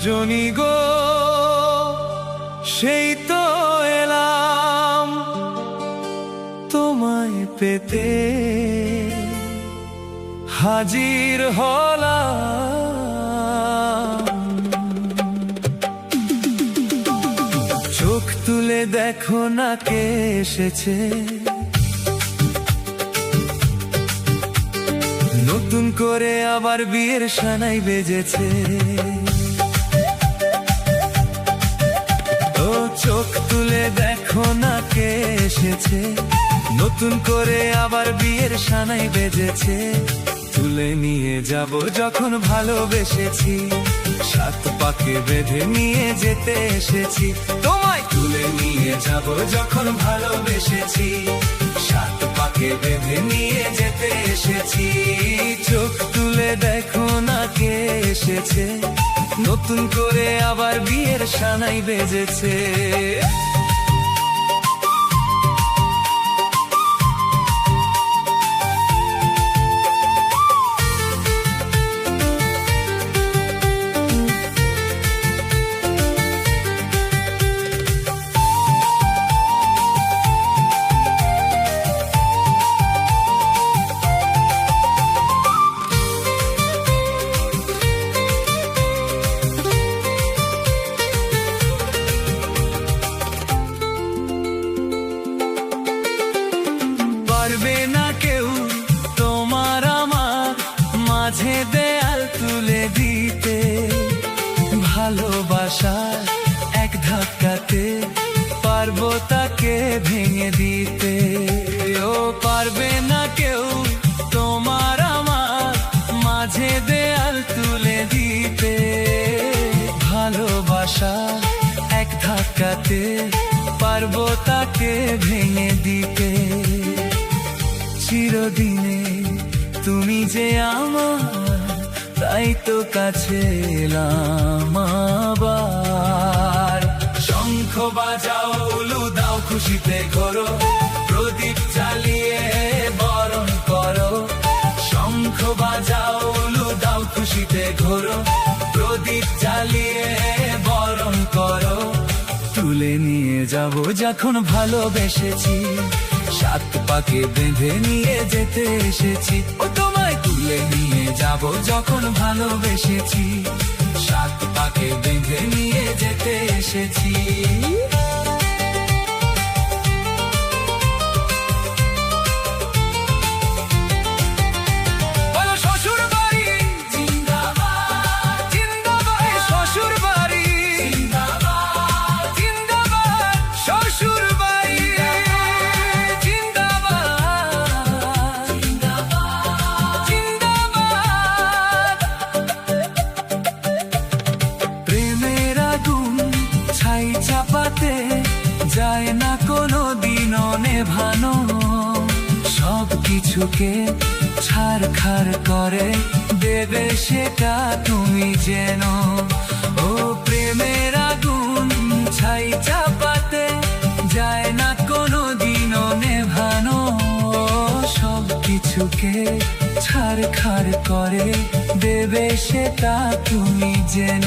রজনী গো, সেই তো এলাম তোমায় পেতে, হাজির হলাম। চোখ তুলে দেখো না কে এসেছে, নতুন করে আবার বিয়ের সানাই বেজেছে। ও চোখ তুলে দেখো না কে এসেছে, নতুন করে আবার বিয়ের সানাই বেজেছে। তুলে নিয়ে যাব যখন ভালোবেসেছি, সাত পাকে বেঁধে নিয়ে যেতে এসেছি। তোমায় তুলে নিয়ে যাব যখন ভালোবেসেছি, সাত পাকে বেঁধে নিয়ে যেতে এসেছি। চোখ তুলে দেখো না কে এসেছে, নতুন করে আবার বিয়ের সানাই বেজেছে। পারবে না কেউ তোমার আমার মাঝে দেয়াল তুলে দিতে, ভালোবাসার এক ধাক্কাতে পারবো তাকে ভেঙে দিতে। ও পারবে না কেউ তোমার আমার মাঝে দেয়াল তুলে দিতে, ভালোবাসার এক ধাক্কাতে পারবো তাকে ভেঙে দিতে। চিরদিনে তুমি যে আমার, তাই তো কাছে এলাম আবার। শঙ্খ বাজাও উলু দাও খুশিতে ঘোরো, প্রদীপ জ্বালিয়ে বরণ করো। শঙ্খ বাজাও উলু দাও খুশিতে ঘোরো, প্রদীপ জ্বালিয়ে বরণ করো। তুলে নিয়ে যাব যখন ভালোবেসেছি, সাত পাকে বেঁধে নিয়ে যেতে এসেছি। ও তোমায় তুলে নিয়ে যাব যখন ভালোবেসেছি, সাত পাকে বেঁধে নিয়ে যেতে এসেছি। ছাই চাপাতে যায় না কোনো দিনও নেভানো, সব কিছুকে ছারখার করে দেবে সেটা তুমি যেন। ও প্রেমের আগুন ছাই চাপাতে যায় না কোনো দিনও নেভানো, সব কিছুকে ছারখার করে দেবে সেটা তুমি যেন।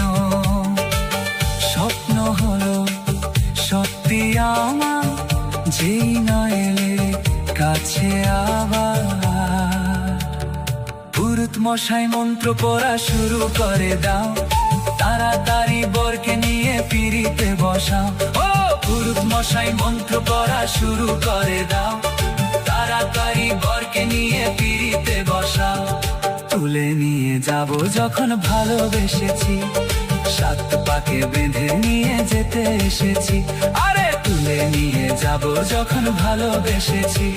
স্বপ্ন হলো সত্যি আমার, যেই না এলে কাছে আবার। পুরুত মশাই মন্ত্র পড়া শুরু করে দাও, তাড়াতাড়ি বরকে নিয়ে পিড়িতে বসাও। ও পুরুত মশাই মন্ত্র পড়া শুরু করে দাও, তাড়াতাড়ি বরকে নিয়ে পিড়িতে বসাও। তুলে নিয়ে যাব যখন ভালোবেসেছি, সাত পাকে বেঁধে নিয়ে যেতে এসেছি। আরে তুলে নিয়ে যাব যখন ভালোবেসেছি,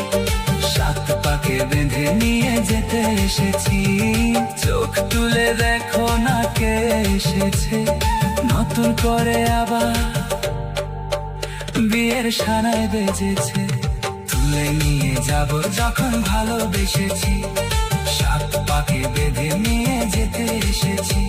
সাত পাকে বেঁধে নিয়ে যেতে এসেছি। চোখ তুলে দেখো না কে এসেছে, নতুন করে আবার বিয়ের সানাই বেজেছে। তুলে নিয়ে যাব যখন ভালোবেসেছি, সাত পাকে বেঁধে নিয়ে যেতে এসেছি।